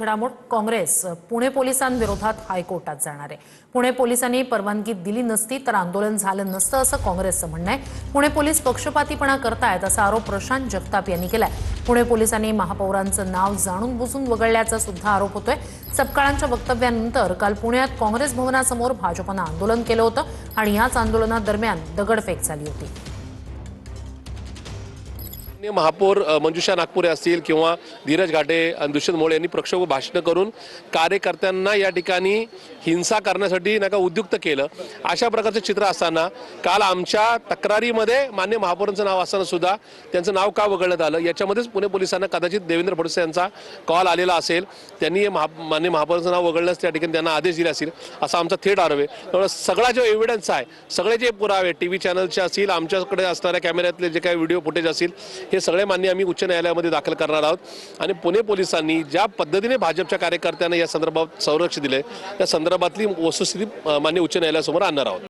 घडामोड काँग्रेस पुणे पोलिसांविरोधात हायकोर्टात जाणार आहे। पुणे पोलिसांनी परवानगी दिली नसती तर आंदोलन झालं नसतं असं काँग्रेसचं म्हणणं आहे। पुणे पोलीस पक्षपातीपणा करतायत असा आरोप प्रशांत जगताप यांनी केलाय। पुणे पोलिसांनी महापौरांचं नाव जाणून बुजून वगळल्याचा सुद्धा आरोप होतोय। सपकाळांच्या वक्तव्यानंतर काल पुण्यात काँग्रेस भवनासमोर भाजपनं आंदोलन केलं होतं आणि याच आंदोलनादरम्यान दगडफेक झाली होती। महापौर मंजुषा नागपुरे असतील किंवा धीरज घाटे आणि दुष्यंत मोळे यांनी प्रक्षोभ भाषण करून कार्यकर्त्यांना या ठिकाणी हिंसा करण्यासाठी नका उद्युक्त केलं। अशा प्रकारचं चित्र असताना काल आमच्या तक्रारीमध्ये मान्य महापौरांचं नाव असताना सुद्धा त्यांचं नाव का वगळण्यात आलं याच्यामध्येच पुणे पोलिसांना कदाचित देवेंद्र फडणवीस यांचा कॉल आलेला असेल। त्यांनी मान्य महापौरांचं नाव वगळण्यास त्या ठिकाणी त्यांना आदेश दिले असतील असा आमचा थेट आरोप आहे। त्यामुळे सगळा जो एव्हिडन्स आहे, सगळे जे पुरावे टीव्ही चॅनलचे असतील, आमच्याकडे असणाऱ्या कॅमेऱ्यातले जे काही व्हिडिओ फुटेज असतील हे सगळे मान्य आम्ही उच्च न्यायालयामध्ये दाखल करणार आहोत। आणि पुणे पोलिसांनी ज्या पद्धतीने भाजपच्या कार्यकर्त्यांना या संदर्भात संरक्षण दिले त्या संदर्भातली वस्तुस्थिती मान्य उच्च न्यायालयासमोर आणणार आहोत।